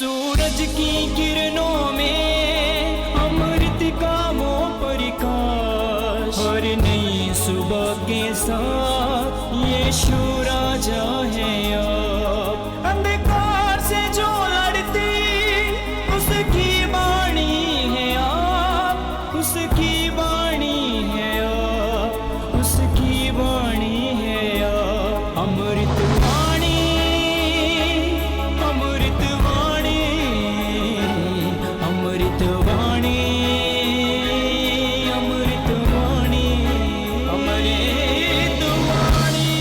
सूरज की किरणों में अमृत का वो प्रकाश, हर नई सुबह के साथ यीशु राजा है अब। अंधकार से जो लड़ती उसकी वाणी है आप, उसकी वाणी है आप, उसकी वाणी है आप। अमृत वाणी, अमृत वाणी, अमृत वाणी, अमृत वाणी, अमृत वाणी।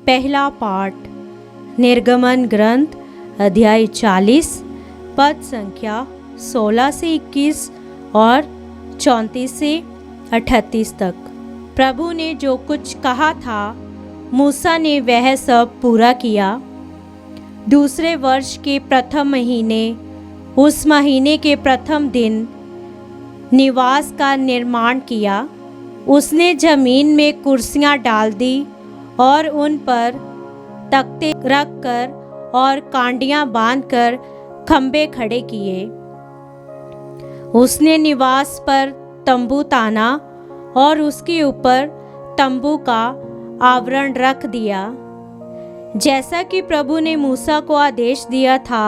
पहला पाठ निर्गमन ग्रंथ अध्याय 40 पद संख्या 16 से 21 और 34 से 38 तक। प्रभु ने जो कुछ कहा था मूसा ने वह सब पूरा किया। दूसरे वर्ष के प्रथम महीने उस महीने के प्रथम दिन निवास का निर्माण किया। उसने जमीन में कुर्सियां डाल दी और उन पर तख्ते रखकर और कांडियां बांधकर खंबे खड़े किए। उसने निवास पर तंबू ताना और उसके ऊपर तंबू का आवरण रख दिया, जैसा कि प्रभु ने मूसा को आदेश दिया था।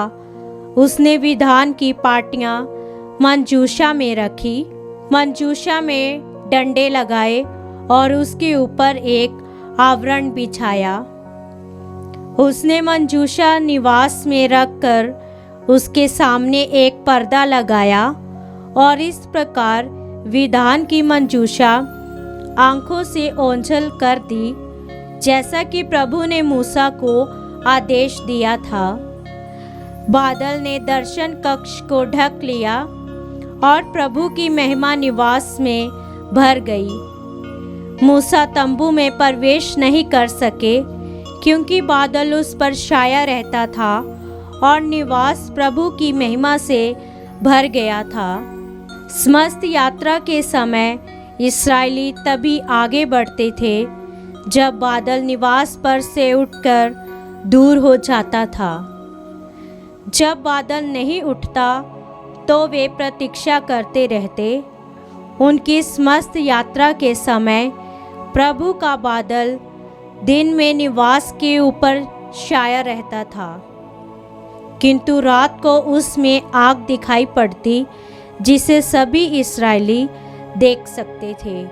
उसने विधान की पाटियां मंजूषा में रखी, मंजूषा में डंडे लगाए और उसके ऊपर एक आवरण बिछाया। उसने मंजूषा निवास में रखकर उसके सामने एक पर्दा लगाया और इस प्रकार विधान की मंजूषा आंखों से ओझल कर दी, जैसा कि प्रभु ने मूसा को आदेश दिया था। बादल ने दर्शन कक्ष को ढक लिया और प्रभु की महिमा निवास में भर गई। मूसा तंबू में प्रवेश नहीं कर सके क्योंकि बादल उस पर छाया रहता था और निवास प्रभु की महिमा से भर गया था। समस्त यात्रा के समय इस्राएली तभी आगे बढ़ते थे जब बादल निवास पर से उठकर दूर हो जाता था। जब बादल नहीं उठता तो वे प्रतीक्षा करते रहते। उनकी समस्त यात्रा के समय प्रभु का बादल दिन में निवास के ऊपर छाया रहता था, किंतु रात को उसमें आग दिखाई पड़ती जिसे सभी इस्राएली देख सकते थे।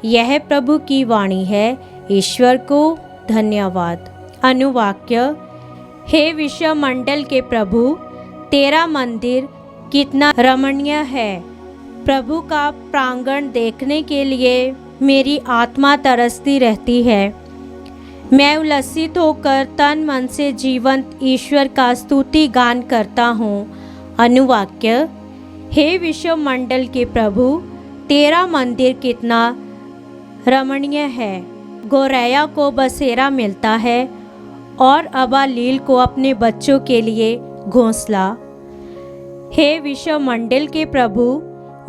यह प्रभु की वाणी है। ईश्वर को धन्यवाद। अनुवाक्य। हे विश्व मंडल के प्रभु, तेरा मंदिर कितना रमणीय है। प्रभु का प्रांगण देखने के लिए मेरी आत्मा तरसती रहती है। मैं उल्लसित होकर तन मन से जीवंत ईश्वर का स्तुति गान करता हूँ। अनुवाक्य। हे विश्व मंडल के प्रभु, तेरा मंदिर कितना रमणीय है। गोरैया को बसेरा मिलता है और अबालील को अपने बच्चों के लिए घोंसला। हे विश्व मंडल के प्रभु,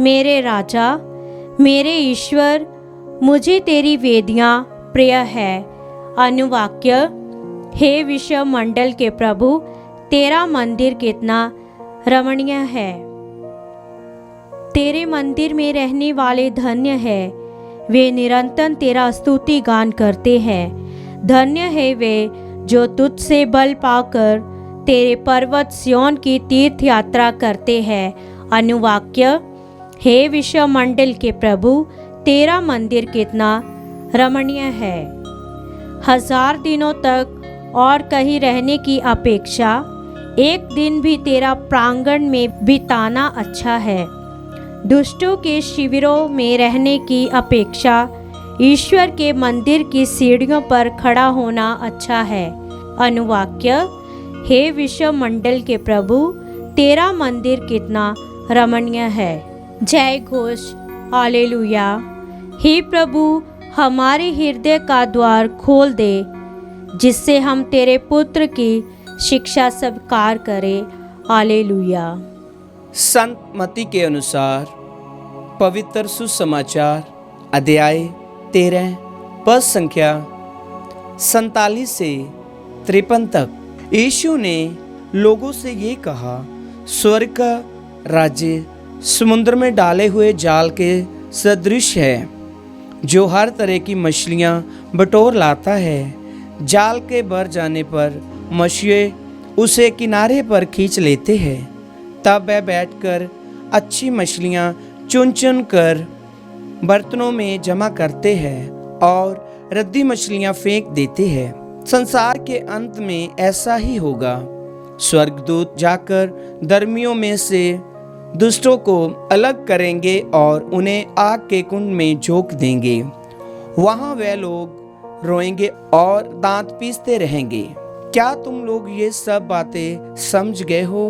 मेरे राजा, मेरे ईश्वर, मुझे तेरी वेदियाँ प्रिय है। अनुवाक्य। हे विश्व मंडल के प्रभु, तेरा मंदिर कितना रमणीय है। तेरे मंदिर में रहने वाले धन्य है, वे निरंतर तेरा स्तुति गान करते हैं। धन्य है वे जो तुझसे बल पाकर तेरे पर्वत सिय्योन की तीर्थ यात्रा करते हैं। अनुवाक्य। हे विश्व मंडल के प्रभु, तेरा मंदिर कितना रमणीय है। 1000 दिनों तक और कहीं रहने की अपेक्षा एक दिन भी तेरा प्रांगण में बिताना अच्छा है। दुष्टों के शिविरों में रहने की अपेक्षा ईश्वर के मंदिर की सीढ़ियों पर खड़ा होना अच्छा है। अनुवाक्य। हे विश्व मंडल के प्रभु, तेरा मंदिर कितना रमणीय है। जय घोष। हालेलुया। हे प्रभु, हमारे हृदय का द्वार खोल दे, जिससे हम तेरे पुत्र की शिक्षा स्वीकार करें। हालेलुया। संत मत्ती के अनुसार पवित्र सुसमाचार अध्याय 13 पद संख्या 47 से 53 तक। यीशु ने लोगों से ये कहा, स्वर्ग का राज्य समुद्र में डाले हुए जाल के सदृश है, जो हर तरह की मछलियाँ बटोर लाता है। जाल के भर जाने पर मछुए उसे किनारे पर खींच लेते हैं। तब वह बैठकर अच्छी मछलियाँ चुन चुन कर बर्तनों में जमा करते हैं और रद्दी मछलियाँ फेंक देते हैं। संसार के अंत में ऐसा ही होगा। स्वर्गदूत जाकर धर्मियों में से दुष्टों को अलग करेंगे और उन्हें आग के कुंड में झोंक देंगे। वहाँ वे लोग रोएंगे और दांत पीसते रहेंगे। क्या तुम लोग ये सब बातें समझ गए हो?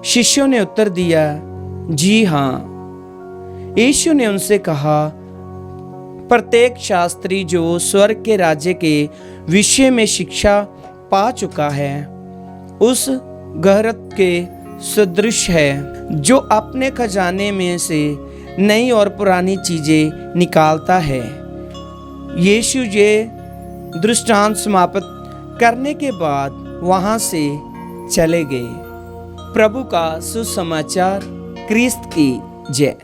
शिष्यों ने उत्तर दिया, जी हाँ। यीशु ने उनसे कहा, प्रत्येक शास्त्री जो स्वर्ग के राज्य के विषय में शिक्षा पा चुका है, उस गहरत के सदृश है जो अपने खजाने में से नई और पुरानी चीजें निकालता है। यीशु ये दृष्टांत समाप्त करने के बाद वहां से चले गए। प्रभु का सुसमाचार। क्रिस्त की जय।